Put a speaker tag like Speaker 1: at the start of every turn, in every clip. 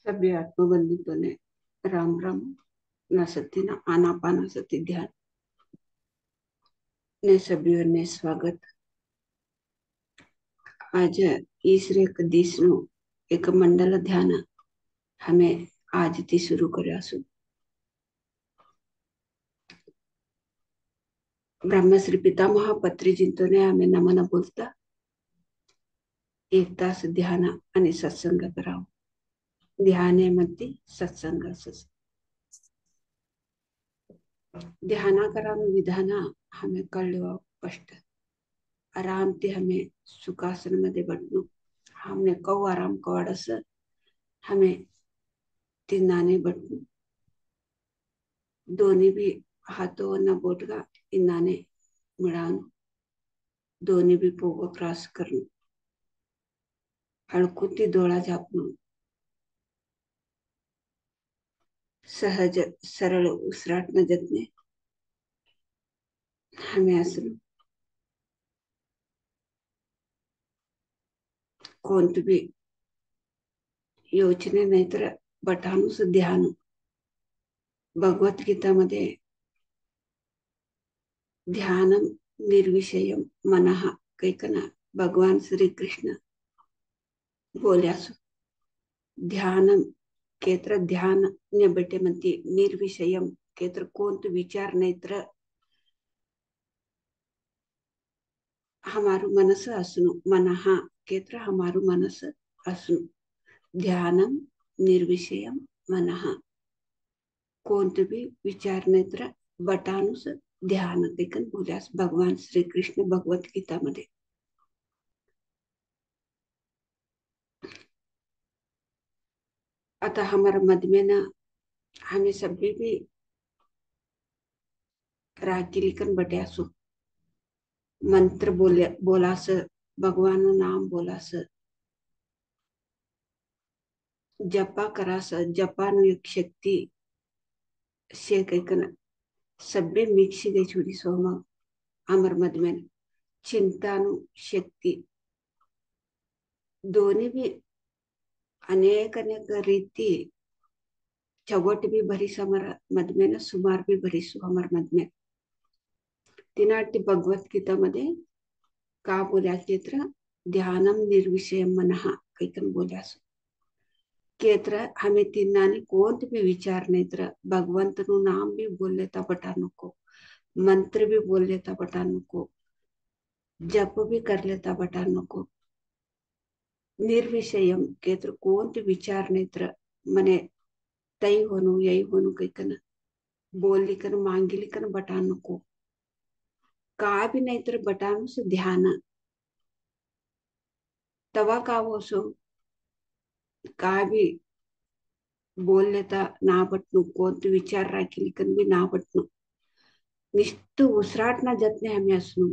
Speaker 1: सभी आत्मबंधुत्व ने राम राम न सती न आनापाना सती ध्यान ने सभी ने स्वागत। आज ईश्वर एक दिसनु एक मंडल ध्यान हमें आज थी शुरू करासु। ब्रह्मश्री पितामह पत्री जिंतोने हमें नमन बोलता एक तास ध्यान आणि सत्संग करावं. ध्यानामध्ये सत्संग ध्यान करान विधान हमें कळवा स्पष्ट आराम ते हमें सुखासन मध्ये बैठनु हमने कौ आराम कवाडस हमें तिनाने बैठनु दोन्ही भी हाथों न बोटगा इनाने मिळानु दोन्ही भी पोगो क्रॉस करनु हळकुती डोळा झापनु सहज सरळ उसराटन जतने हमें असनु कोणती भी योचने नाही तर बटानुस ध्यान भगवद्गीता मध्ये ध्यान निर्विषयम मनः कैकना भगवान श्री कृष्ण बोल्यासु ध्यान केत्र ध्यान ने बेटे म्हणते निर्विषयम केत्र कोणत विचार नाही तर हमारू मनस असनु मनः केत्र हमारू मनस असनु ध्यानम निर्विषयम मनः कोणते भी विचार नाही तर बटानुस ध्यान देखन बोल्यास भगवान श्री कृष्ण भगवद्गीता मध्ये आता हमारा मद में ना हमें सभी भी राकिलिकन बट्यासु मंत्र बोलास भगवान नाम बोलास जपा करास जपानु एक शक्ति से कैकन सभी मिक्स गई छुरी सोमा अमर मद में चिंतानु शक्ति दोनों भी अनेक अनेक रीति चवट भी भरी समर मद में न सुमार भी भरी सु अमर मद में तिनाटी भगवद्गीता मध्ये का बोल्या केत्र ध्यानम निर्विषयम मनः कैकन बोल्यासु केत्र हमें तिन्नाने कोणते भी विचार नहीं तर भगवंत नु नाम भी बोल लेता बटा नको मंत्र भी बोल लेता बटा नको जप भी कर लेता बटा नको निर्विषयम केत्र कोणते विचार नहीं तर मने तई होनु यही होनु कैकन बोलिकन मांगिलिकन बटा नको का भी नहीं तर बटानु से ध्यान तवा का वो सो का भी बोल लेता ना बटनु कोणते विचार राखिलिकन भी ना बटनु निष्ठ उसराटना जतने हमें असनु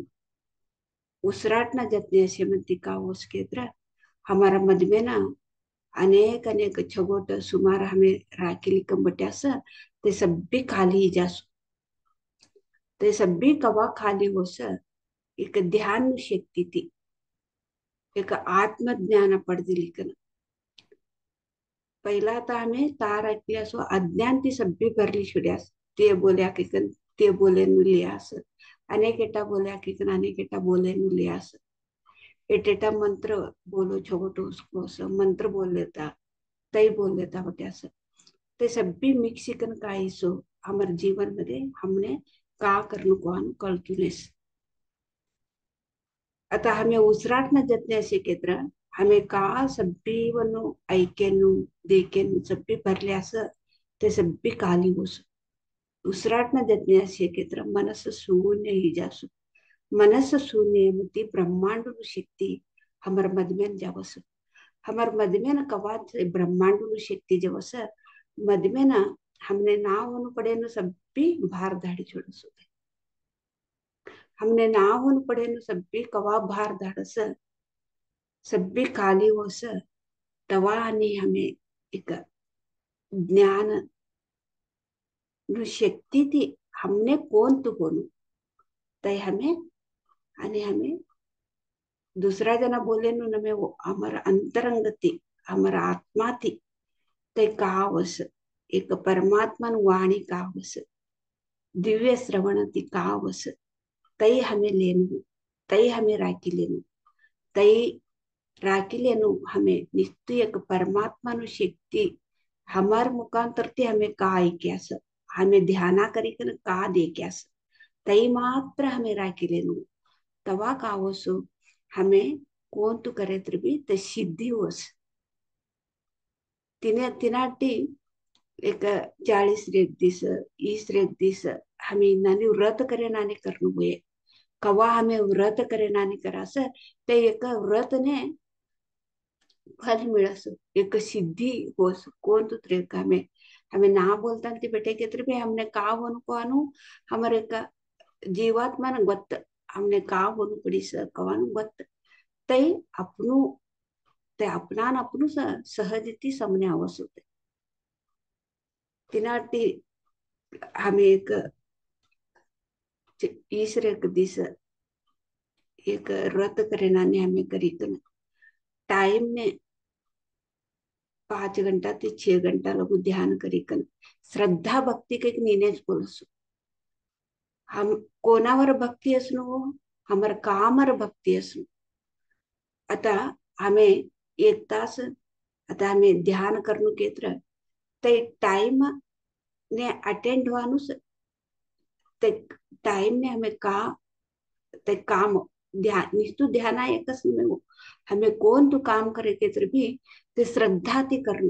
Speaker 1: उसराटना जतने असे म्हणते का होस केत्र हमारा मद में ना अनेक अनेक छगोट सुमार हमें राखिलिकन बट्यास ते सभी खाली जासु ते सभी कवा खाली होस एक ध्यान शक्ती ती एक आत्मज्ञान पडदिलिकन पहिला तर हमें तार ऐकली असो अज्ञान ती सभी भरली छुड्यास ते बोल्या किकन ते बोले लियास अनेक एटा बोल्या किकन अनेक एटा बोले लियास एटेटा मंत्र बोलो छोटो उसको मंत्र बोल लेता तई बोल लेता बट्यास ते सभी मिक्सिकन काही सो हमारे जीवन मध्ये हमने का करनु कोण कळतुनेस आता हमें उसराट न जतने असे केत्र हमें का सभी वनु ऐकेनु देखेनु सभी भरल्यास ते सभी काली होस उसराट न जतने असे केत्र मनस शून्य ही जासु मनस शून्य मती ब्रह्मांड शक्ति हमार मद में जावस हमार मद में न कवा ब्रह्मांड शक्ति जवस मद में न हमने ना होनु पड़े न सभी भार धाड़ी छोड़स हमने ना होनु पड़े न सभी कवा भार धाड़स सभी खाली होस तवा आणि हमें एक ज्ञान शक्ति थी हमने कोण तू कोणू तय हमें आणि हमें दूसरा जना बोले नु नमे वो हमारा अंतरंग थी हमारा आत्मा थी ते कावस एक परमात्मा वाणी कावस दिव्य श्रवण ती कावस तई हमें लेनु तई हमें राखी लेनु तई राखी लेनु हमें निश्चय एक परमात्मा नु शक्ति हमार मुखांतर ते हमें का ऐक्यास हमें ध्याना करीकन का देक्यास तई मात्र हमें राखी लेनु तवा कावसो हमें कोण तू करे तर भी ते सिद्धी होस तिने तिनाटी एक 40 रेग दिस 20 रेग दिस हमें नानी व्रत करे नानी करनु हुए कवा हमें व्रत करे नानी करास ते एक व्रत ने फल मिळस एक सिद्धि होस कोण तू त्रे हमें हमें ना बोलता ती बेटे के भी हमने का होनु को अनु हमारे का जीवात्मा न ಗೊತ್ತ हमने का होनु पड़ी स कवानु ಗೊತ್ತ तई अपनु ते अपनान अपनु सहजती समने आवस होते तिनाटी हमें एक ईश्वर एक दिस एक व्रत करे नाने हमें करी टाइम ने 5 घंटा ते 6 घंटा लगू ध्यान करी श्रद्धा भक्ती के नेनेच बोलसो हम कोणावर भक्ती असणो हमर कामर भक्ती असणो आता हमें 1 तास आता हमें ध्यान करनु केत्र ते टाइम ने अटेंड वानुस ते टाइम ने हमें का ते काम ध्यान निस्तु ध्यान एकच में हो हमें कौन तो काम करे केत्र भी ते श्रद्धा ती करनु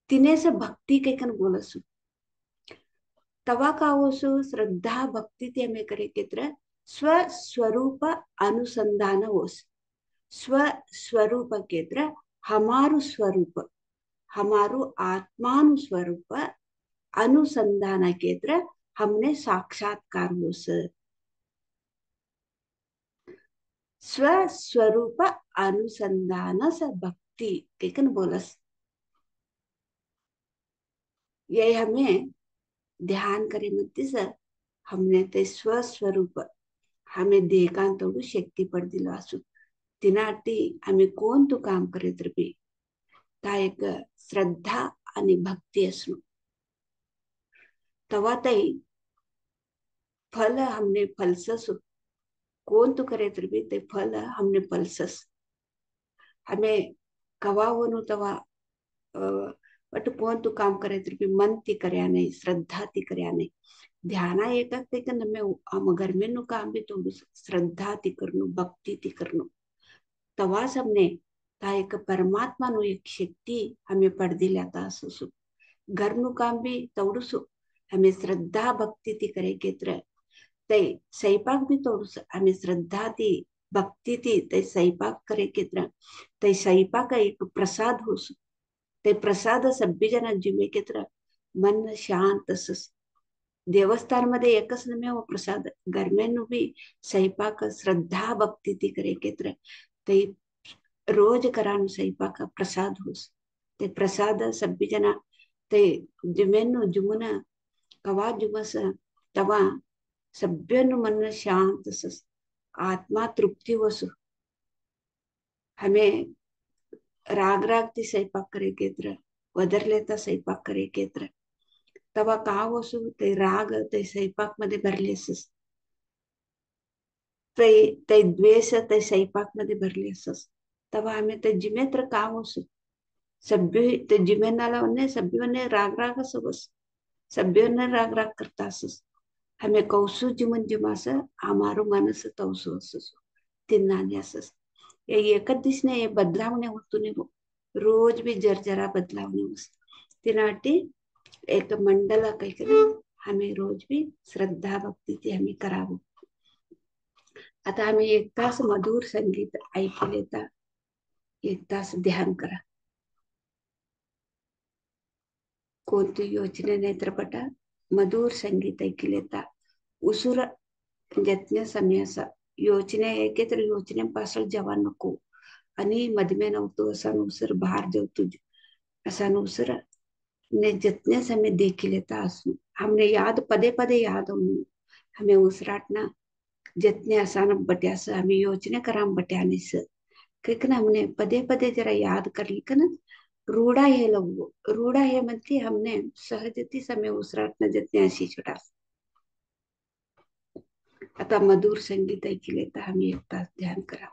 Speaker 1: तिने से भक्ति के कन बोलसु तवा का ओसु श्रद्धा भक्ति ते हमें करे केत्र स्व स्वरूप अनुसंधान होस स्व स्वरूप केत्र हमारू स्वरूप हमारू आत्मानु स्वरूप अनुसंधान केत्र हमने साक्षात्कार होस स्व स्वरूप अनुसंधान स भक्ति केकन बोलस ये हमें ध्यान करे मध्य से हमने ते स्व स्वरूप हमें देखा तोडू शक्ती पड दिलवासु तिनाटी हमें कोण तो काम करे तर भी ता एक श्रद्धा आणि भक्ती असणं तवा तई फल हमने फलसस कौन तो करे तर भी ते फल हमने फलसस हमें कवा वनु तवा बट कौन तो काम करे तर भी मन ती कर्या नहीं श्रद्धा ती कर्या नहीं ध्याना एकक ते कन में हम घर में नु काम भी तो श्रद्धा ती करनु भक्ति ती करनु तवा सबने ता एक परमात्मा नु एक शक्ति हमें पड दिल्याता असु घरनु काम भी तोडसु हमें श्रद्धा भक्ति ती करे केत्र ते स्वयंपाक भी तोडसु हमें श्रद्धा ती भक्ति ती ते स्वयंपाक करे केत्र ते स्वयंपाक एक प्रसाद होसु ते प्रसाद सभ्य जन जिमे केत्र मन शांत असस देवस्थान मध्ये एकच नमे वो प्रसाद घर में नु भी स्वयंपाक श्रद्धा भक्ति ती करे केत्र ते रोज करानु स्वयंपाक प्रसाद होस ते प्रसाद सभ्य जना ते जिमेनु जुमुना कवा जुमस तवा सभ्यनु मन शांत सस आत्मा तृप्ति वसु हमें राग राग ती स्वयंपाक करे केत्र वदर लेता स्वयंपाक करे केत्र तवा का वसु ते राग ते स्वयंपाक मध्ये भरलेसस ते ते द्वेष ते स्वयंपाक मध्ये भरले असस तवा हमें ते जिमेत्र का वसु सभ्य ते जिमेनाला ने सभ्य राग राग सबस सभ्य राग राग करता असस हमें कौसु जिमन जिमास हमारो मनस तौसु असस तिन्नाने असस ये एकच दिसने ये बदलावणे होतो ने रोज भी जरा बदलावणे होस तिनाटी एक मंडला काही हमें रोज भी श्रद्धा भक्ती ती हमें करावं आता आम्ही 1 तास मधुर संगीत ऐकलेता 1 तास ध्यान करा कोणती योजने नेत्रपटा मधुर संगीत ऐकलेता उसूर यत्न समयास योजने ಏಕೆಂದ್ರೆ ಯೋಚನೆ ಪಾಸಲ್ ಜವಾನ್ नको आणि मधमे नव्हतो असा नुसर बाहर जेवतो असा नुसर ने जितने समय देख लेता असु हमने याद पदे पदे याद होनु हमें उसराटना जितने आसान बट्यास हमें योजना कराम बट्याने से क्योंकि हमने पदे पदे जरा याद कर ली कन रूढा हे लवो रूढा हे म्हणते हमने सहजती समय उसराटणं जतने अशी छोटा. आता मधुर संगीत ऐकले तर आम्ही 1 तास ध्यान करा.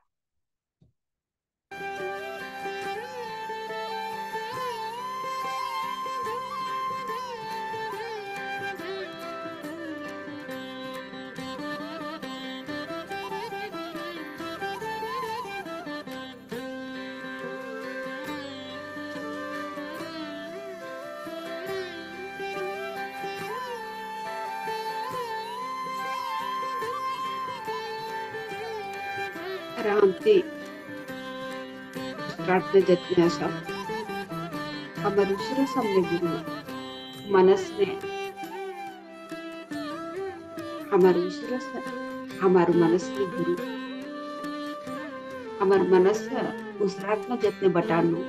Speaker 1: रामते उसराटणं जतने असा हमर उसर सामने गुरु मनस ने हमर उसर हमार मनस ने गुरु हमार मनस उसराटणं जतने बटानो.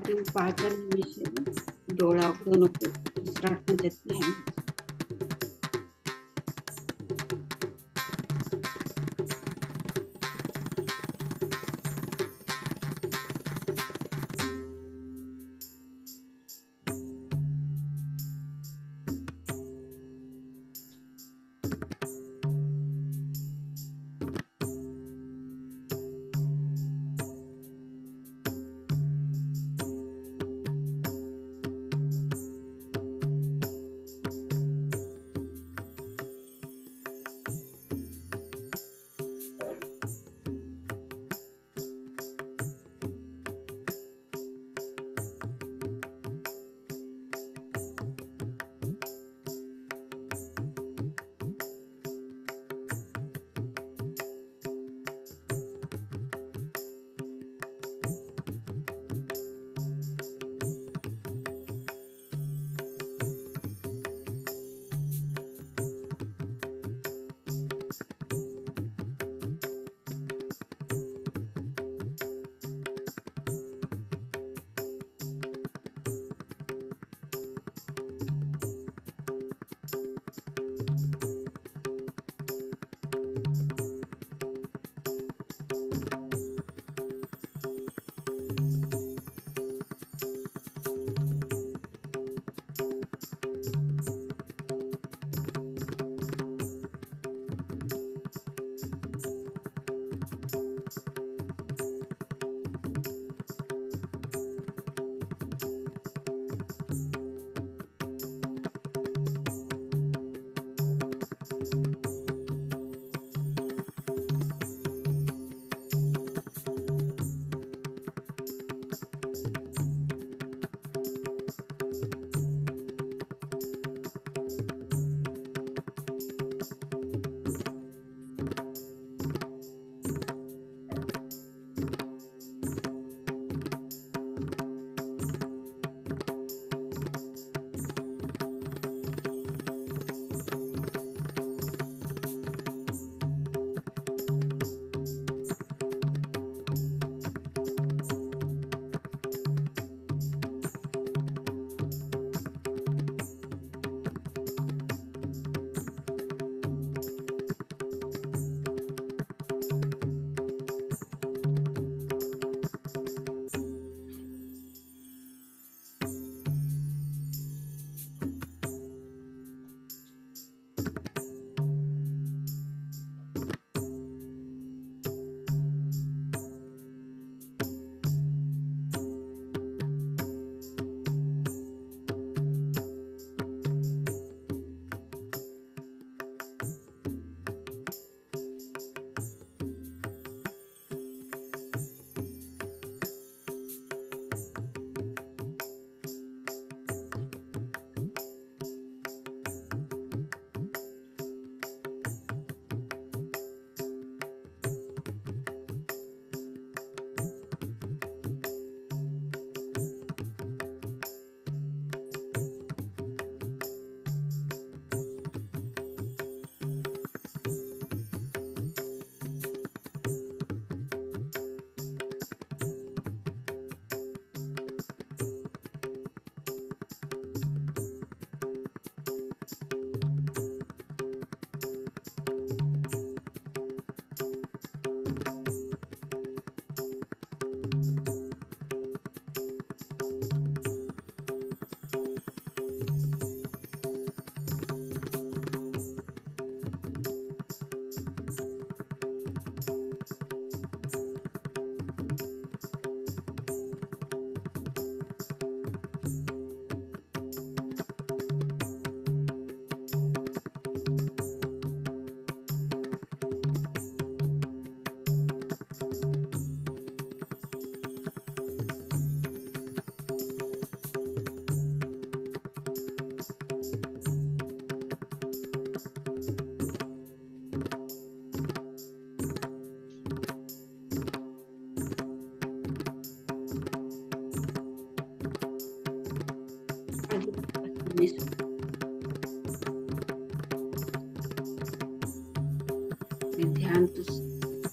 Speaker 1: तुम्ही पाहता निमिष डोळा उघडू नको, विश्रांती देत नाही.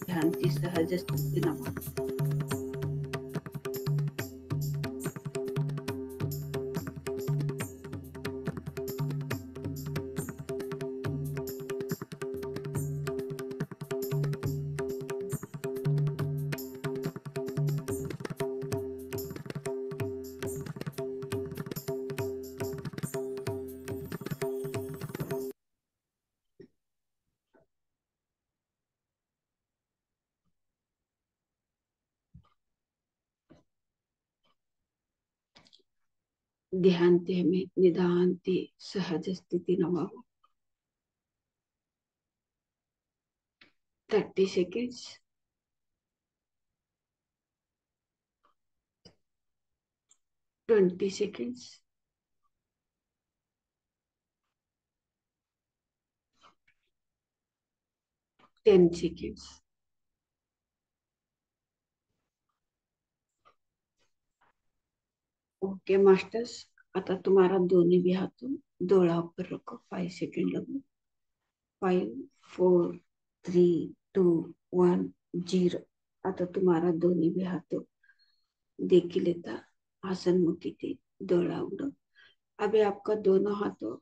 Speaker 1: ध्यान की सहज स्थिती नमा. ध्यान ते हमें निदान ते सहज स्थिती नवावं. 30 seconds. 20 seconds. 10 seconds. Okay masters, आता तुम्हारा दोनों भी हाथों डोला ऊपर रखो. 5 सेकंड लगो. 5, 4, 3, 2, 1, 0. आता तुम्हारा दोनों भी हाथों देखी लेता आसन मुखी थी डोला उड़ो. अभी आपका दोनों हाथों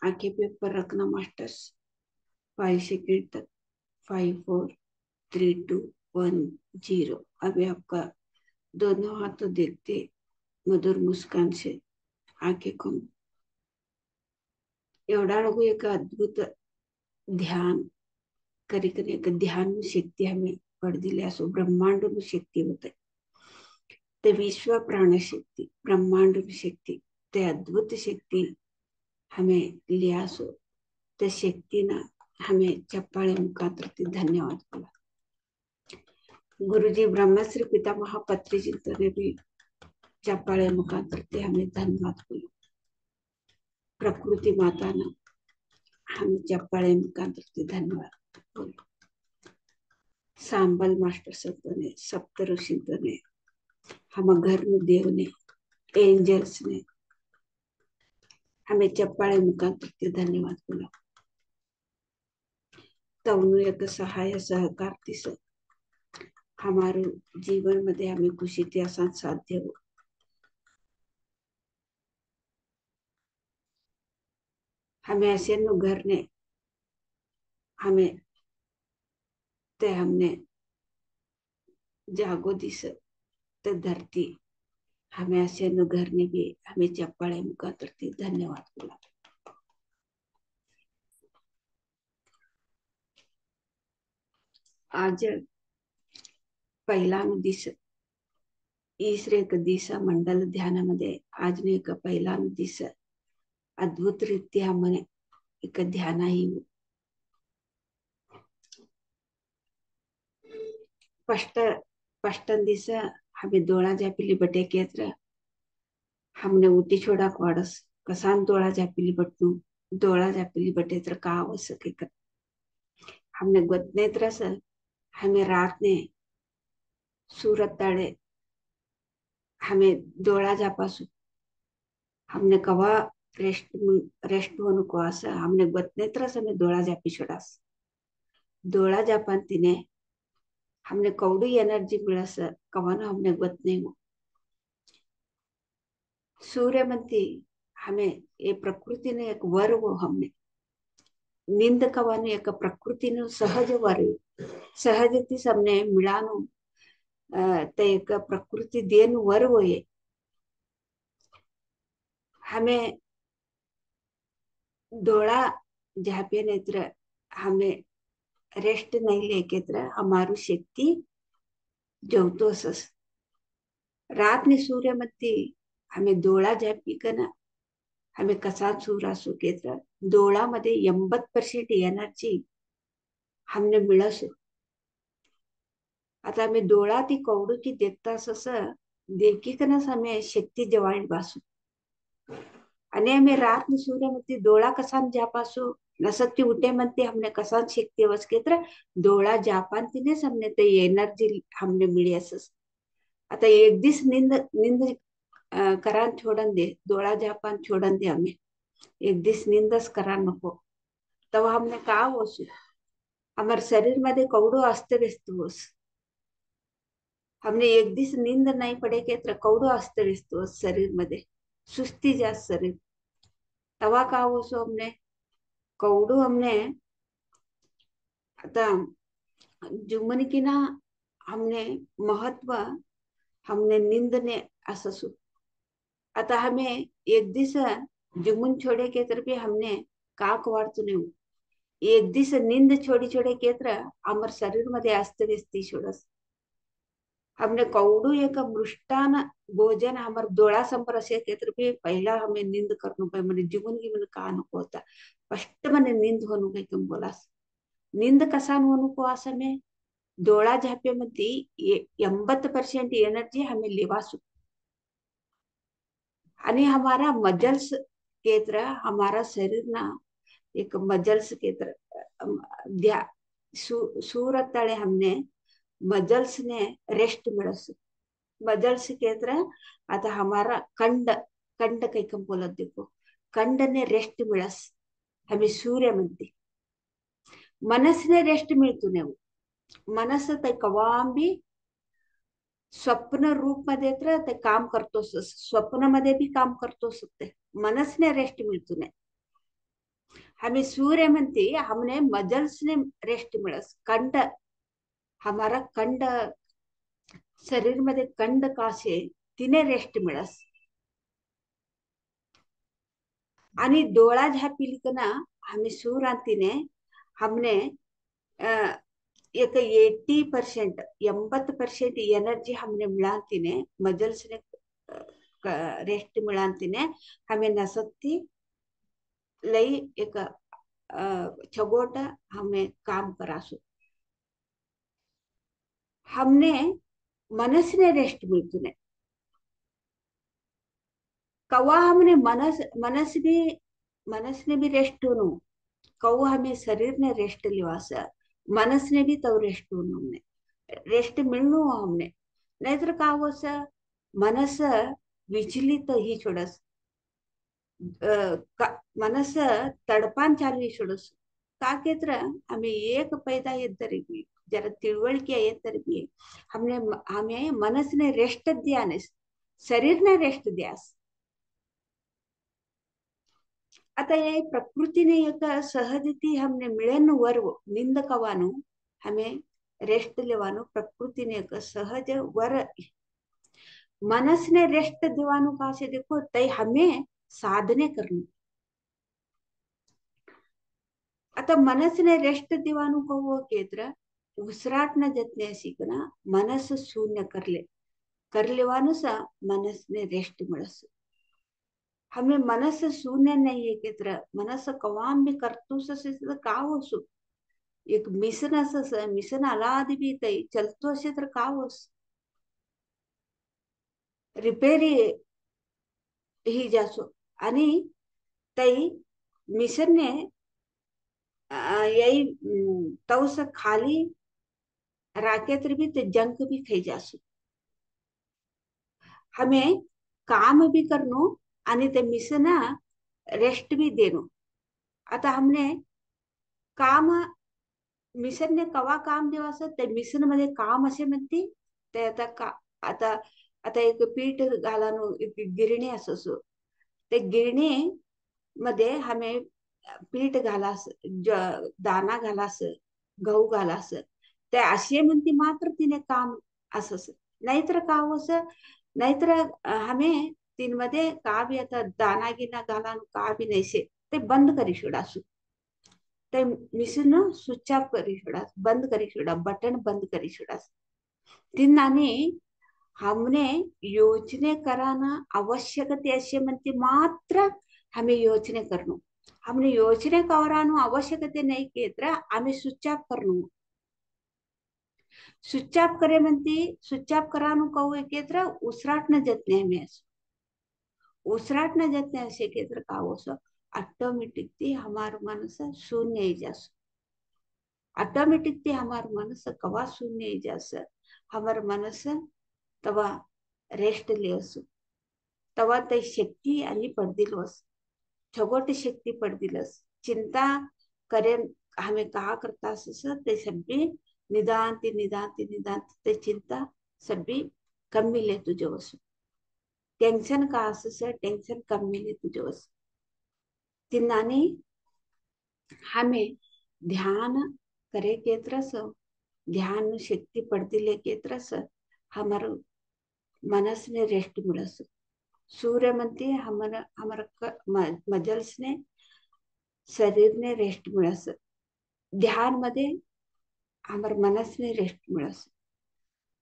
Speaker 1: आंखें पे ऊपर रखना मास्टर्स. 5 सेकंड तक. 5, 4, 3, 2, 1, 0. अभी आपका दोनों हाथों देखते मधुर मुस्कान से आंखें खोल. एवढा लोग एक अद्भुत ध्यान करी ध्यान शक्ती हमें पड दिली असो. ब्रह्मांड शक्ती होते ते विश्व प्राण शक्ति ब्रह्मांड शक्ति ते अद्भुत शक्ति हमें लिया सो. त्या शक्तीनं हमें चप्पाळे मुखांतर धन्यवाद बोला. गुरुजी ब्रह्मश्री पितामह पत्री चिंतने भी चप्पाळे मुखांतर हमें धन्यवाद बोला. प्रकृती माता ना हम चप्पाळे मुखांतर धन्यवाद बोलो. सांबल मास्टर संतों ने, सप्त ऋषियों ने, हम घर में देव ने, एंजल्स ने हमें चप्पाळे मुखांतर धन्यवाद बोला. तवनु एक सहाय सहकार दिस हमारे जीवन मध्ये हमें खुशी ते असा साध्य हो. हमें ऐसे नु घर ने हमें ते हमने जागो दिस ते धरती हमें ऐसे नु घर ने भी हमें चप्पाळे मुखांतर धन्यवाद बोला. आज पहिला दिस ईश्वर एक दिशा मंडल ध्यानामध्ये आज ने एक पहिला दिस अद्भुत रीत्या मने एक ध्यान ही स्पष्ट दिस हमें दोळा जापिली बटे केत्र हमने उठी छोड़ा क्वाडस कसान दोळा जापिली बटनु दोळा जापिली बटेत्र का आवश्यक है. हमने गोदनेत्र से हमें रात ने सूरत ताड़े हमें दोळा जापासु हमने कवा रेस्ट होनु को आसा हमने गोदनेत्र से हमें दोळा जापी छोड़ास. दोळा जापान तिने हमने कौड़ी एनर्जी मिळस कवाना हमने गोत नहीं हो. सूर्यमंती हमें ये प्रकृति ने एक वर वो हमने निंद कवानु एक प्रकृति ने सहज वर सहजती सबने मिळानु ते एक प्रकृति देन वर वो ये हमें डोळा झापे नेत्र हमें रेस्ट नहीं लेके त्र हमारू शक्ति जवतो असस. रात ने सूर्यमंती हमें डोळा झापी कना हमें कसा सूरा सुकेत्र डोळा मध्ये 80% एनर्जी हमने मिळसो. आता हमें डोळा ती कौडू की देखता सस देखी कनस हमें शक्ति जवान बासू आणि हमें रात में सूर्य मती डोळा कसान जापासो नसक्ती उठे म्हणते हमने कसान शक्ति वस केत्र डोळा जापान तिनेच हमने ते एनर्जी हमने मिली असस. आता एक दिस निंद निंद करान छोड़न दे डोळा जापान छोड़न दे हमें एक दिस निंदस करा नको. तब हमने का होसू हमारे शरीर मध्ये कौडो अस्त व्यस्त होस. हमने एक दिस नींद नहीं पड़े के तर कौडो अस्त व्यस्त होस शरीर मध्ये सुस्ती जास्त शरीर. तवा का होसो हमने कौडो हमने आता जुमन की ना हमने महत्व हमने नींद ने अससु. आता हमें एक दिस जुमुन छोड़े के तर भी हमने काक वाढतो नहीं. एक दिस नींद छोड़ी छोड़े केत्र अमर शरीर मध्ये अस्त व्यस्ती छोड़स. हमने कौड़ू एक मृष्टान भोजन हमार डोळा समोर असे तर भी पहिला हमें निंद करनु पाहिजे म्हणजे जीवन की मन का नको होता फर्स्ट मने निंद होनु काही तुम बोलास निंद कसा नको असं में डोळा झाप्यामध्ये 80% एनर्जी हमें लेवासु आणि हमारा मजल्स केंद्र हमारा शरीर ना एक मजल्स केंद्र द्या सूरत तले हमने मजल्स ने रेस्ट मिळस मजल्स केंद्र आता हमारा कंड कंड काही कम बोलत देखो कंड ने रेस्ट मिळस हमें सूर्य म्हणते मनसने रेस्ट मिळतो नाही मनस ते कवाम भी स्वप्न रूप मध्ये तर ते काम करतोस स्वप्नामध्ये भी काम करतोस ते मनसने रेस्ट मिळतो नाही हमें सूर्य म्हणते हमने मजल्स ने रेस्ट मिळस कंड हमारा कंड शरीर मध्ये कंड कासे तिने रेस्ट मिळस आणि डोळा झापिल ना हमें सूरांतीने हमने एक 80% 80% एनर्जी हमने मिळांतीने मजल्स ने रेस्ट मिळांतीने हमें नसक्ति लई एक छगोट हमें काम करासु हमने मनसने रेस्ट मिळतो नाही कवा हमने मनस ने भी रेस्ट होनो कवा हमें शरीर ने रेस्ट लिवास मनस ने भी तव रेस्ट होनो हमने रेस्ट मिळनो हमने नाहीतर का होस मनस विचलित ही छोडस मनस तडपान चालू ही छोडस का केत्र हमें एक पैदा येत तरी भी जरा तिळवळकी येत तरी भी हमने हमें मनस ने रेस्ट दिया ने शरीर ने रेस्ट दियास आता ये प्रकृति ने एक सहजती हमने मिलन वर्व निंद कवानु हमें रेस्ट लेवानु प्रकृति ने एक सहज वर मनस ने रेस्ट दिवानु का से देखो तय हमें साधने करनु आता मनस ने रेस्ट दिवानु को वो केत्र उसराट न जतने सीखना मनस शून्य कर लेवानु सा मनस ने रेस्ट मिळस हमें मनस शून्य नहीं है की तरह मनस कवाम भी करतूस तर का होसु एक मिशन असं मिशन आला आधी भी तई चलतो असे तर का होस रिपेरी ही जासो आणि तई मिशन ने यही तवस खाली राके तर भी ते जंक भी खाई जासो हमें काम भी करनो आणि ते मिशन रेस्ट भी देनो आता हमने काम मिशन ने कवा काम देवास ते मिशन मध्ये काम असे म्हणते ते आता का आता आता एक पीठ घालानो एक गिरणी असो ते गिरणी मध्ये हमें पीठ घालास दाना घालास गहू घालास ते असे म्हणते मात्र तिने काम असस नाहीतर का होस नाहीतर हमें तीन मध्ये का भी आता दाना गिना घाला का भी नाही से ते बंद करी सोडासू ते मिशन स्विच ऑफ करी छोड़ा बंद करी छोड़ा बटन बंद करी छोड़ा तीन नानी हमने योजने कराना आवश्यकते असे म्हणते मात्र हमें योजने करनो हमने योजने करानो आवश्यकते नहीं केत्र हमें स्विच ऑफ करनो स्विच ऑफ करे म्हणते स्विच ऑफ करानो कहू केत्र उसराट न जतने हमें उसराट न जतने असे केत्र का होसो ऑटोमेटिकली हमार मनस शून्य ही जास ऑटोमेटिकली हमार मनस कवा शून्य ही जास हमार मनस तवा रेस्ट लेवसु तवा ते शक्ति आणि पडदिलवस छगोट शक्ति पडदिलस चिंता करे हमें कहा करता ते सभी निदान ते चिंता सभी कम मिले तुझे वसु टेंशन का टेंशन कम मिले तुझे वसु तिनाने हमें ध्यान करे के तरस ध्यान शक्ति पड़ती के तरस हमारे मनस ने रेस्ट मिलस सूर्य मंती हमारा हमारा मजल्स ने शरीर ने रेस्ट मिळस ध्यान मध्ये हमारे मनस ने रेस्ट मिळस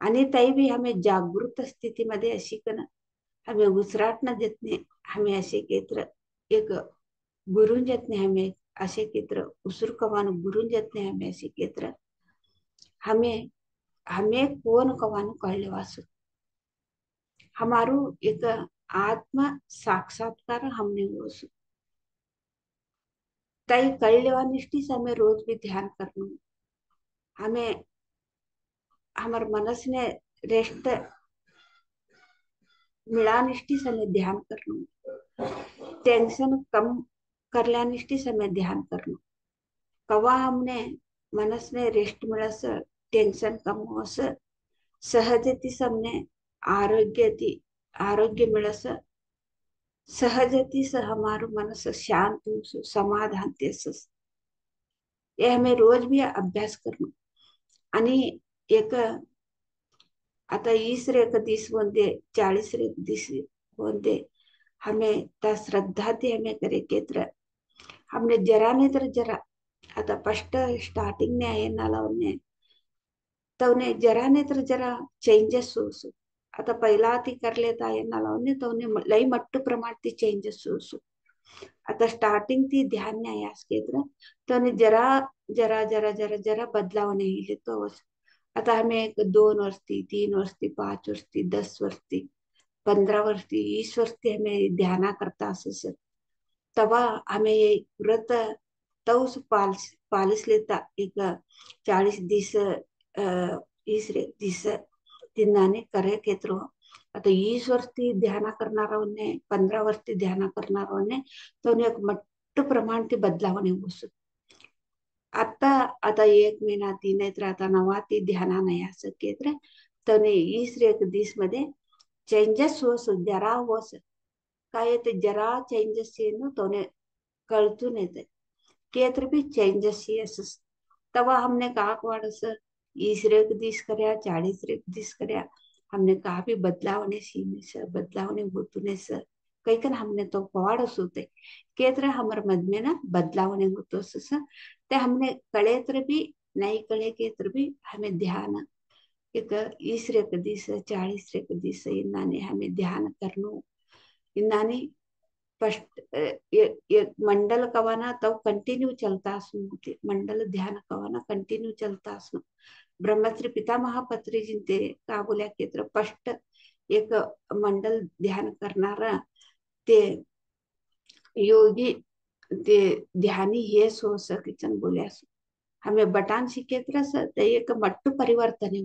Speaker 1: आणि ताई बी हमें जागृत स्थिती मध्ये अशी कन हमें उसराट न देत नाही. हमें असे केत्र एक बुरून जात नाही. हमें असे केत्र उसर कवानु बुरून जात नाही. हमें असे केत्र हमें हमें कोण कवानु कळले वासु हमारू एक आत्म साक्षात्कार हमने वो तय कर लेवा निष्ठि से हमें रोज भी ध्यान करना. हमें हमारे मनस ने रेस्ट मिला निष्ठि से हमें ध्यान करना. टेंशन कम करल्या निष्ठि से हमें ध्यान करना. कवा हमने मनस ने रेस्ट मिळस टेंशन कम होस सहजती हमने आरोग्य मिळस सहजती से हमारो मनस शांत हो समाधान तेसस. ये हमें रोज भी अभ्यास करना. आणि एक आता 20 मध्ये 40 मध्ये हमें त्या श्रद्धा ते हमें करे केत्र हमने जरा नहीं तर जरा आता फर्स्ट स्टार्टिंग ने आहे नालावने तवने जरा नहीं तर जरा चेंजेस होसो. आता पहिला ती करलेत आहे नालावने तवने लई मट्ट प्रमाण ती चेंजेस होसो. आता स्टार्टिंग ती ध्यान नाही आज केत्र तवने जरा जरा जरा जरा जरा बदलाव नाही लेतो. आता हमें एक 2 वर्ष 3 वर्ष 5 वर्ष 10 वर्ष 15 वर्ष 20 वर्ष हमें ध्यान करता असं तवा हमें ये व्रत तवस पालिस लेता एक 40 दिवस 20 दिवस तिनाने करे केत्रो. आता 20 वर्ष ध्यान करणारे 15 वर्ष ध्यान करणारे तो एक मट्ट प्रमाण ते बदलावणे होसो. आता आता 1 महिना 3 तर आता नवा ती ध्याना नाही असं केत्र तने 21 मध्ये चेंजेस होस जरा होस काय ते जरा चेंजेस येणं तोने कळतून येते केत्र भी चेंजेस येस तवा हमने का वाडस 20 दिवस करया 40 दिवस करया हमने कहा भी बदलावने सीने से बदलावने होतुने से कई कन हमने तो पवाडस होते केत्र हमारे मध में ना बदलावने होतो ते हमने कळे तर भी नहीं कळे के तर भी हमें ध्यान एक 20 दिवस 40 दिवस इन्नाने हमें ध्यान करनो. इन्नाने फर्स्ट ये मंडल कवाना तब कंटिन्यू चलता असं मंडल ध्यान कवाना कंटिन्यू चलता असं. ब्रह्मश्री पितामह पत्री जिंते का बोल्या केत्र फर्स्ट एक मंडल ध्यान करणारा ते योगी ते ध्यानी हे सो किचन बोल्या हमें बटान शिकेत्र ते एक मट्टू परिवर्तन है.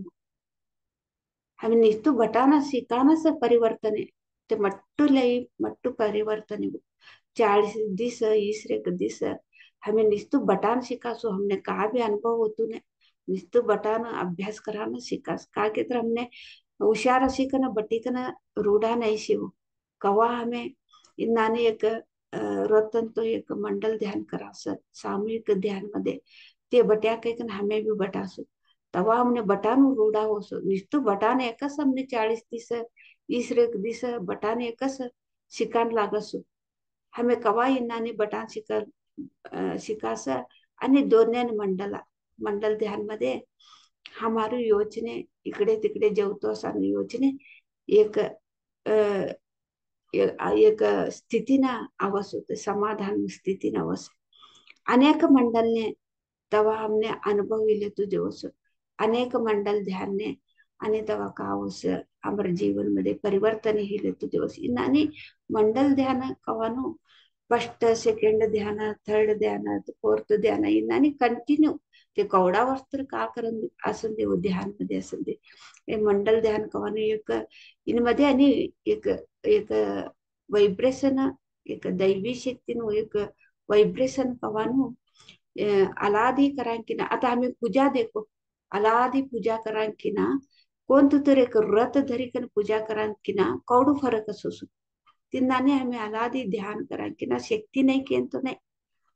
Speaker 1: हमें निस्तु बटाना सिकाना से परिवर्तन है ते मट्टू लई मट्टू परिवर्तन है. 40 दिवस 20 दिवस हमें निस्तु बटान सिकासो हमने कहा भी अनुभव होतो ने निस्तु बटान अभ्यास कराना सिकास का के तर हमने हुशार शिकन बटिकन रूढ़ा नहीं शिव कवा हमें इन्नाने एक रोतन तो एक मंडल ध्यान करास सामूहिक ध्यान मध्ये ते बट्या कैकन हमें भी बटासो तवा हमने बटान रूढ़ा होसो निस्तु बटान एकस हमने 40 दिवस 20 दिवस बटान एकस शिकान लागसो हमें कवा इन्नाने बटान शिकास आणि दोन्यान मंडल ध्यान मध्ये हमारी योजने इकडे तिकडे जेवतो असा योजने एक एक स्थितीना आवास होते समाधान स्थितीना आवास अनेक मंडल ने तवा हमने अनुभव ले तो दिवस अनेक मंडल ध्यान ने आणि तवा का हमारे जीवन मध्ये परिवर्तन ही लेतो दिवस इन्नानी मंडल ध्यान कवानो फर्स्ट सेकंड ध्यान थर्ड ध्यान फोर्थ ध्यान इन्नानी कंटिन्यू ते कवडा वस्त्र का करन असं दे ध्यान मध्ये असं दे मंडल ध्यान कवानो एक इनमध्ये आणि एक एक वैब्रेशन एक दैवी शक्तीनं एक वैब्रेशन कवानो अलादी करांकिना आता आम्ही पूजा देखो अलादी पूजा करांकिना कोणतं तर एक व्रत धरिकन पूजा करांकिना कौडू फरक असो तिन्नाने हमें अलादी ध्यान करांकिना शक्ती नाही केंतो नाही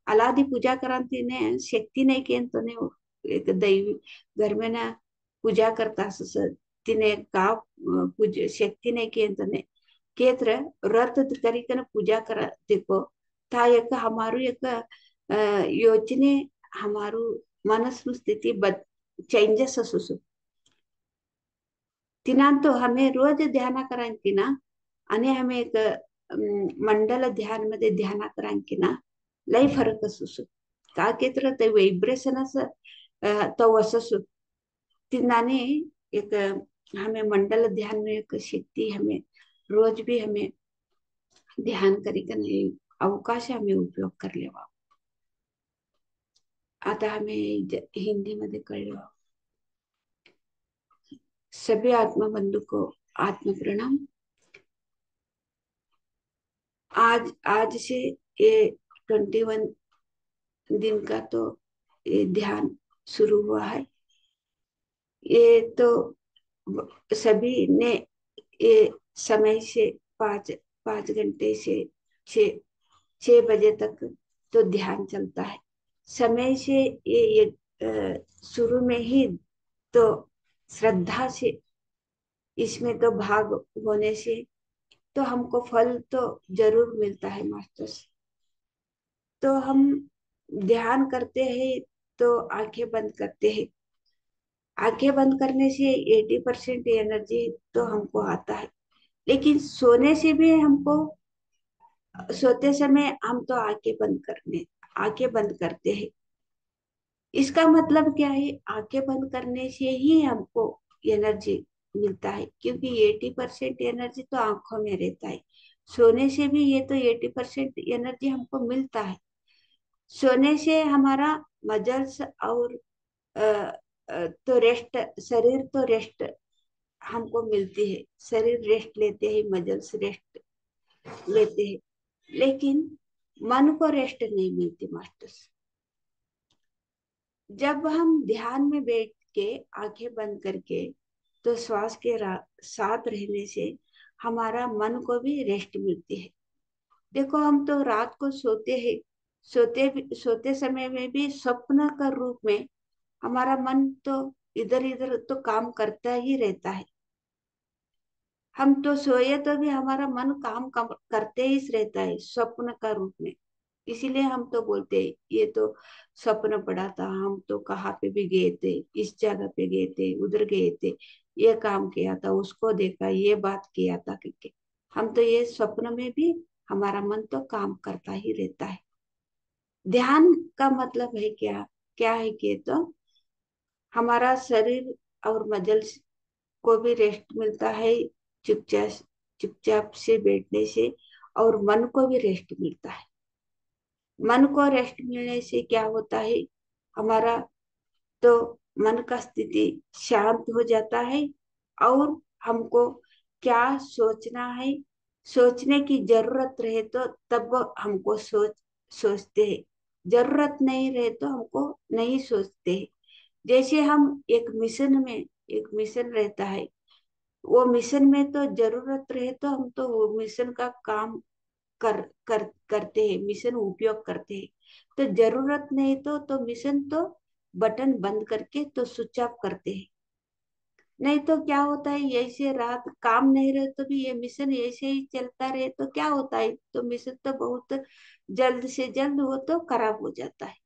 Speaker 1: अलादी पूजा करांतीने शक्ती नाही केंतो नाही एक दैवी घर में ना पूजा करता तिने का पूजा शक्ती नहीं केंतो नहीं केत्र व्रत करिकन पूजा करा देखो ता एक हमारू एक योजने हमारू मनस स्थिति चेंजेस असो तिनां तो हमें रोज ध्यान करांकी ना, आणि हमें एक मंडल ध्यान मध्ये ध्यान करांकी ना, लय फरक असू का केत्र ते वैब्रेशन असं तो असू तिनाने एक हमें मंडल ध्यान में एक शक्ति हमें रोज भी हमें ध्यान करी का नाही अवकाश हमें उपयोग कर लेवा. आता हमें हिंदी मध्ये कळलं. सभी आत्मा बंधु को आत्म प्रणाम. आज आज से ये 21 दिन का तो ये ध्यान शुरू हुआ है. ये तो सभी ने ये समय से 5 5 घंटे से 6 6 बजे तक तो ध्यान चलता है. समय से ये शुरू में ही तो श्रद्धा से इसमें तो भाग होने से तो हमको फल तो जरूर मिलता है मास्टर्स. तो हम ध्यान करते हैं तो आंखें बंद करते हैं. आंखें बंद करने से 80% एनर्जी तो हमको आता है. लेकिन सोने से भी हमको सोते समय हम तो आंखें बंद करते हैं. इसका मतलब क्या है? आंखें बंद करने से ही हमको एनर्जी मिलता है, क्योंकि 80% एनर्जी तो आंखों में रहता है. सोने से भी ये तो 80% एनर्जी हमको मिलता है. सोने से हमारा मजल्स और अ, तो रेस्ट, शरीर तो रेस्ट हमको मिलती है. शरीर रेस्ट लेते हैं, मजल्स रेस्ट लेते हैं. लेकिन मन को रेस्ट नहीं मिलती मास्टर्स. जब हम ध्यान में बैठ के आंखें बंद करके तो श्वास के साथ रहने से हमारा मन को भी रेस्ट मिलती है. देखो हम तो रात को सोते हैं, सोते समय में भी स्वप्न का रूप में हमारा मन तो इधर इधर तो काम करता ही रहता है. हम तो सोए तो भी हमारा मन काम करते ही रहता है स्वप्न का रूप में. इसीलिए हम तो बोलते हैं ये तो स्वप्न पड़ा था, हम तो कहाँ पे भी गए थे, इस जगह पे गए थे, उधर गए थे, ये काम किया था, उसको देखा, ये बात किया था करके. हम तो ये स्वप्न में भी हमारा मन तो काम करता ही रहता है. ध्यान का मतलब है क्या? क्या है कि तो हमारा शरीर और मजल्स को भी रेस्ट मिलता है चुपचाप चुपचाप से बैठने से, और मन को भी रेस्ट मिलता है. मन को रेस्ट मिलने से क्या होता है? हमारा तो मन का स्थिति शांत हो जाता है, और हमको क्या सोचना है, सोचने की जरूरत रहे तो तब हमको सोचते हैं. जरूरत नहीं रहे तो हमको नहीं सोचते हैं. जैसे हम एक मिशन रहता है, वो मिशन में तो जरूरत रहे तो हम तो वो मिशन का काम करते हैं, मिशन उपयोग करते हैं. तो जरूरत नहीं तो मिशन तो बटन बंद करके तो स्विच ऑफ करते हैं. नहीं तो क्या होता है, ऐसे रात काम नहीं रहे तो भी ये मिशन ऐसे ही चलता रहे तो क्या होता है, तो मिशन तो बहुत जल्द से जल्द वो तो खराब हो जाता है.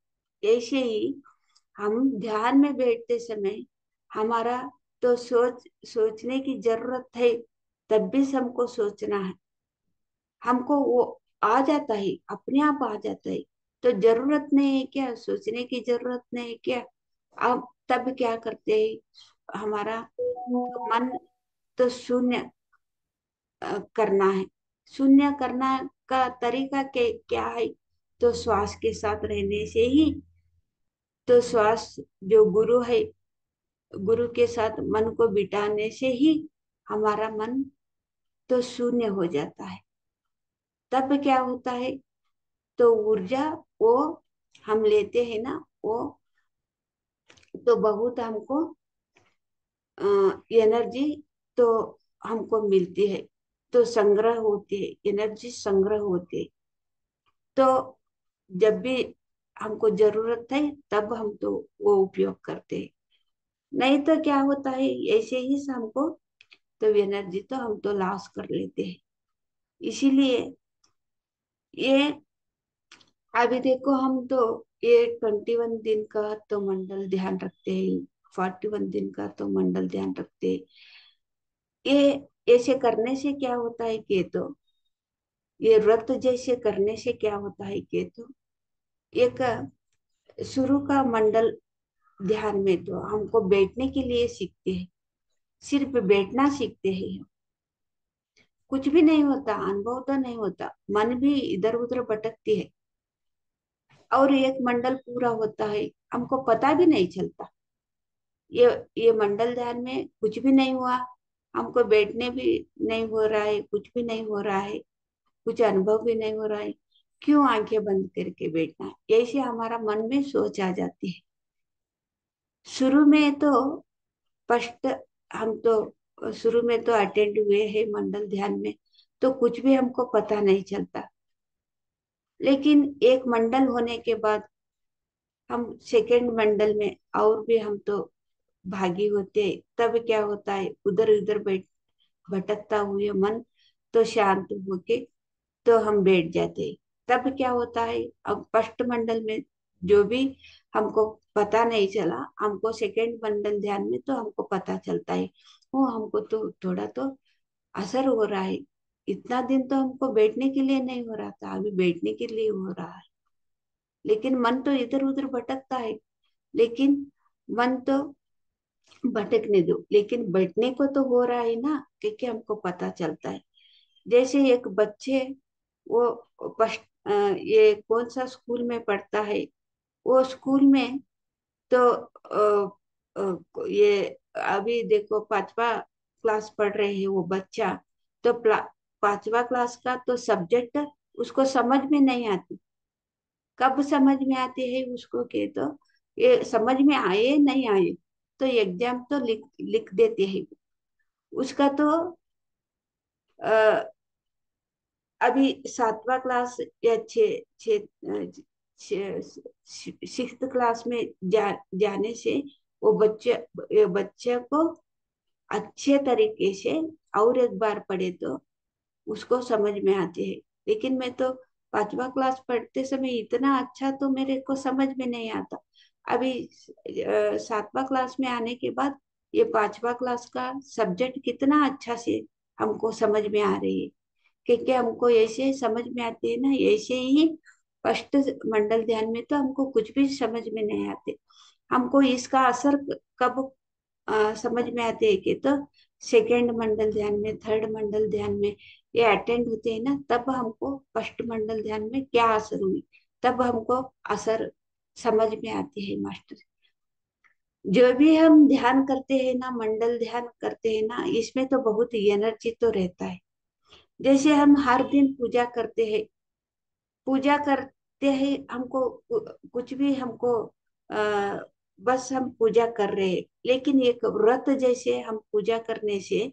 Speaker 1: ऐसे ही हम ध्यान में बैठते समय हमारा तो सोचने की जरूरत है, तब भी हमको सोचना है. हमको वो आ जाता है, अपने आप आ जाता है. तो जरूरत नहीं है क्या? सोचने की जरूरत नहीं है क्या? अब तब क्या करते हैं? हमारा मन तो शून्य करना है. शून्य करना का तरीका क्या है? तो श्वास के साथ रहने से ही तो श्वास जो गुरु है, गुरु के साथ मन को बिठाने से ही हमारा मन तो शून्य हो जाता है. तब क्या होता है? तो ऊर्जा वो हम लेते हैं ना, वो तो बहुत हमको एनर्जी तो हमको मिलती है, तो संग्रह होती है, एनर्जी संग्रह होती है. तो जब भी हमको जरूरत है तब हम तो वो उपयोग करते हैं. नहीं तो क्या होता है, ऐसे ही से हमको तो एनर्जी तो हम तो लॉस कर लेते हैं. इसीलिए ये अभी देखो हम तो ये 21 दिन का तो मंडल ध्यान रखते हैं, 41 दिन का तो मंडल ध्यान रखते हैं. ये ऐसे करने से क्या होता है कि तो ये व्रत जैसे करने से क्या होता है कि तो एक शुरू का मंडल ध्यान में तो हमको बैठने के लिए सीखते हैं, सिर्फ बैठना सीखते हैं हम। कुछ भी नहीं होता, अनुभव तो नहीं होता, मन भी इधर उधर भटकती है, और एक मंडल पूरा होता है, हमको पता भी नहीं चलता। ये ये मंडल ध्यान में कुछ भी नहीं हुआ, हमको बैठने भी नहीं हो रहा है, कुछ भी नहीं हो रहा है, कुछ अनुभव भी नहीं हो रहा है। क्यों आंखें बंद करके बैठना है? ऐसे हमारा मन में सोच आ जाती है। शुरू में तो फर्स्ट हम तो शुरू में तो अटेंड हुए हैं मंडल ध्यान में, तो कुछ भी हमको पता नहीं चलता। लेकिन एक मंडल होने के बाद हम सेकंड मंडल में और भी हम तो भागी होते हैं। तब क्या होता है, उधर उधर बैठ भटकता हुए मन तो शांत होके तो हम बैठ जाते हैं। तब क्या होता है, अब फर्स्ट मंडल में जो भी हमको पता नहीं चला, हमको सेकंड मंडल ध्यान में तो हमको पता चलता है। वो हमको तो थोड़ा तो असर हो रहा है। इतना दिन तो हमको बैठने के लिए नहीं हो रहा था, अभी बैठने के लिए हो रहा है। लेकिन मन तो इधर उधर भटकता है। लेकिन मन तो भटकने दो, लेकिन बैठने को तो हो रहा है ना, क्योंकि हमको पता चलता है। जैसे एक बच्चे वो ये कौन सा स्कूल में पढ़ता है, वो स्कूल में तो ये अभी देखो पांचवा क्लास पढ़ रहे हैं वो बच्चा, तो पांचवा क्लास का तो सब्जेक्ट उसको समझ में नहीं आती। कब समझ में आते हैं उसको के तो ये समझ में आए नहीं आए, तो एग्जाम तो लिख लिख देते हैं। उसका तो अभी सातवां क्लास या सिक्स्थ क्लास में जाने से वो बच्चे को अच्छे तरीके से और एक बार पढ़े तो उसको समझ में आते हैं। लेकिन मैं तो पांचवा क्लास पढ़ते समय इतना अच्छा तो मेरे को समझ में नहीं आता। अभी सातवां क्लास में आने के बाद ये पांचवा क्लास का सब्जेक्ट कितना अच्छा से हमको समझ में आ रही है, क्योंकि हमको ऐसे समझ में आते हैं ना। ऐसे ही फर्स्ट मंडल ध्यान में तो हमको कुछ भी समझ में नहीं आते। हमको इसका असर कब समझ में आते हैं कि तो सेकंड मंडल ध्यान में, थर्ड मंडल ध्यान में ये अटेंड होते हैं ना, तब हमको फर्स्ट मंडल ध्यान में क्या असर हुई, तब हमको असर समझ में आती है मास्टर। जो भी हम ध्यान करते हैं ना, मंडल ध्यान करते हैं ना, इसमें तो बहुत एनर्जी तो रहता है। जैसे हम हर दिन पूजा करते हैं, पूजा करते हैं, हमको कुछ भी हमको आ, बस हम पूजा कर रहे हैं। लेकिन एक व्रत जैसे हम पूजा करने से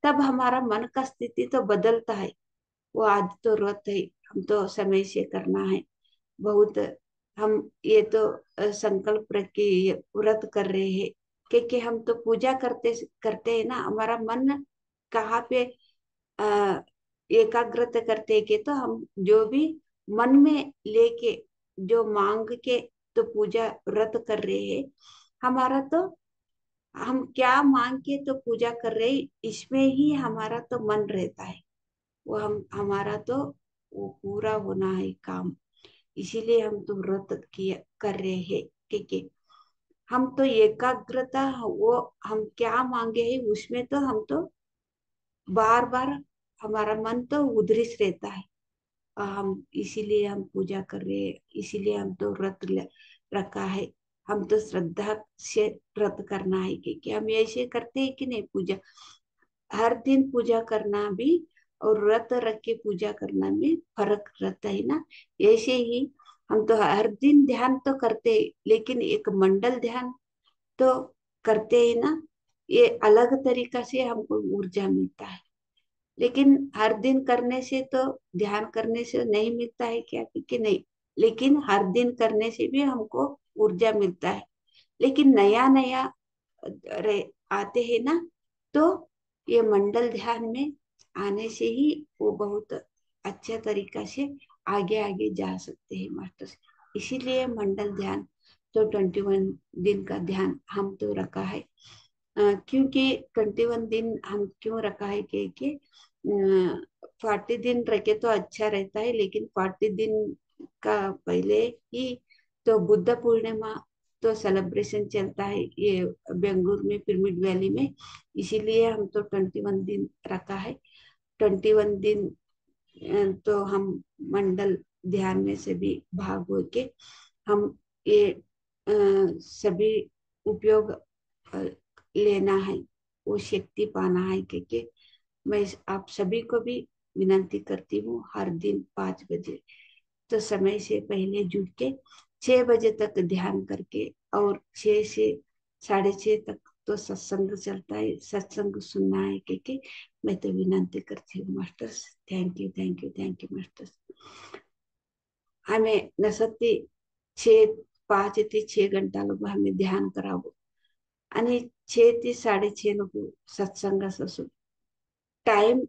Speaker 1: तब हमारा मन का स्थिति तो बदलता है। वो आज तो व्रत है, हम तो समय से करना है बहुत। हम ये तो संकल्प रख के ये व्रत कर रहे हैं, क्योंकि हम तो पूजा करते करते हैं ना, हमारा मन कहाँ पे आ, एकाग्रता करते के तो हम जो भी मन में लेके जो मांग के तो पूजा व्रत कर रहे हैं, हमारा तो हम क्या मांग के तो पूजा कर रहे हैं, इसमें ही हमारा तो मन रहता है। वो हम हमारा तो वो पूरा होना है काम। इसीलिए हम तो व्रत किया कर रहे हैं, क्योंकि हम तो एकाग्रता वो हम क्या मांगे हैं उसमें तो हम तो बार बार हमारा मन तो उधरिश रहता है। हम इसीलिए हम पूजा कर रहे हैं, इसीलिए हम तो रखा है। हम तो श्रद्धा से व्रत करना है, क्योंकि हम ऐसे करते हैं कि नहीं पूजा, हर दिन पूजा करना भी और व्रत रख के पूजा करना में फर्क रहता है ना। ऐसे ही हम तो हर दिन ध्यान तो करते हैं, लेकिन एक मंडल ध्यान तो करते हैं ना, ये अलग तरीका से हमको ऊर्जा मिलता है। लेकिन हर दिन करने से तो ध्यान करने से नहीं मिलता है क्या, कि नहीं। लेकिन हर दिन करने से भी हमको ऊर्जा मिलता है। लेकिन नया नया आते हैं ना, तो ये मंडल ध्यान में आने से ही वो बहुत अच्छा तरीका से आगे आगे जा सकते हैं मास्टर। इसीलिए मंडल ध्यान तो 21 दिन का ध्यान हम तो रखा है। क्योंकि 21 दिन हम क्यों रखा है कि 40 दिन रखे तो अच्छा रहता है, लेकिन 40 दिन का पहले ही तो बुद्ध पूर्णिमा तो सेलिब्रेशन चलता है ये बेंगलुरु में, पिरामिड वैली में। इसीलिए हम तो 21 दिन रखा है। 21 दिन तो हम मंडल ध्यान में से भी भाग हो के हम ये सभी उपयोग लेना है, वो शक्ति पाना है। क्योंकि मैं आप सभी को भी विनती करती हूँ, हर दिन 5 बजे तो समय से पहले जुट के 6 बजे तक ध्यान करके, और 6 से 6:30 तक तो सत्संग चलता है, सत्संग सुनना है। क्योंकि मैं तो विनती करती हूँ masters, thank you thank you thank you masters. हमें नसती 5 ते 6 घंटा लोग हमें ध्यान करावो, आणि 6 ते 6:30 लोग सत्संग असो टाइम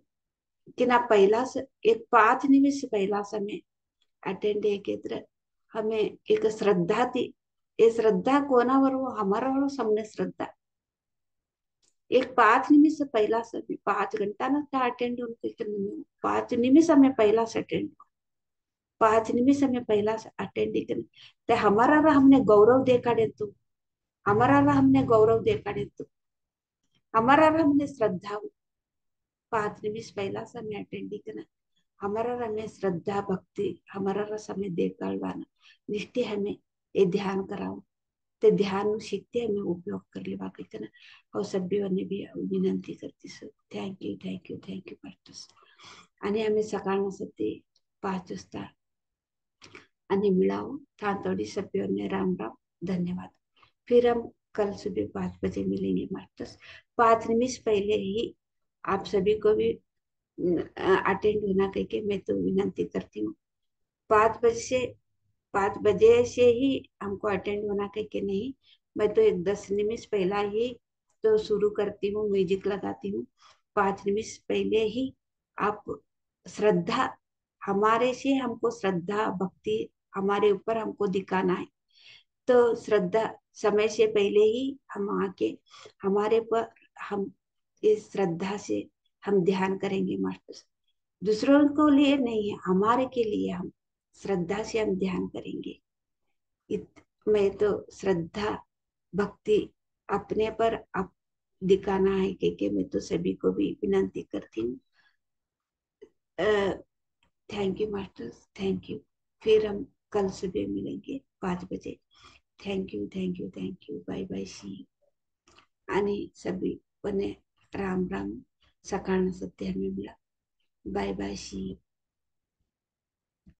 Speaker 1: कि ना पहिला एक 5 निमिष पहिला समय अटेंड केत्र हमें एक श्रद्धा थी। ये श्रद्धा कोणावर हो, हमारा सामने श्रद्धा। एक 5 निमिष पहिला समय 5 घंटा ना था अटेंड होने के, 5 निमिष हमें पहिला से अटेंड, 5 निमिष हमें पहिला से अटेंड करने ते हमारा हमने गौरव देखा दे तू, हमारा हमने गौरव देखा दे तू, हमारा हमने श्रद्धा 5 निमिष पहिला समय अटेंड करना, हमारा हमें श्रद्धा भक्ति, हमारा समय देखभाल निष्ठे हमें ये ध्यान कराओ, ते ध्यान शिकते हमें उपयोग कर ले बाकी ना। और सभी भी विनंती करती sir, thank you thank you thank you masters. आणि आम्ही सकाळ सती 5 वाजता आणि मिलाओ था थोड़ी सभी ने राम राम, धन्यवाद। फिर हम कल सुबह 5 बजे मिलेंगे मास्टर्स। 5 निमिष पहले ही आप सभी को भी अटेंड होना करके मैं तो विनंती करती हूँ। 5 बजे से 5 बजे से ही हमको अटेंड होना करके नहीं, मैं तो एक 10 निमिष पहला ही तो शुरू करती हूँ, म्यूजिक लगाती हूँ। 5 निमिष पहले ही आप श्रद्धा, हमारे से हमको श्रद्धा भक्ति हमारे ऊपर हमको दिखाना है। तो श्रद्धा समय से पहले ही हम आके हमारे पर हम इस श्रद्धा से हम ध्यान करेंगे मास्टर। दूसरों को लिए नहीं है, हमारे के लिए हम श्रद्धा से हम ध्यान करेंगे। मैं तो श्रद्धा भक्ति अपने पर आप दिखाना है, क्योंकि मैं तो सभी को भी विनती करती हूँ। Thank you masters, thank you. फिर हम कल सुबह मिलेंगे 5 बजे। Thank you thank you thank you, bye bye see. आणि सभी बने राम राम, सकाळ सत्य हमें मिला, बाय बाय सी।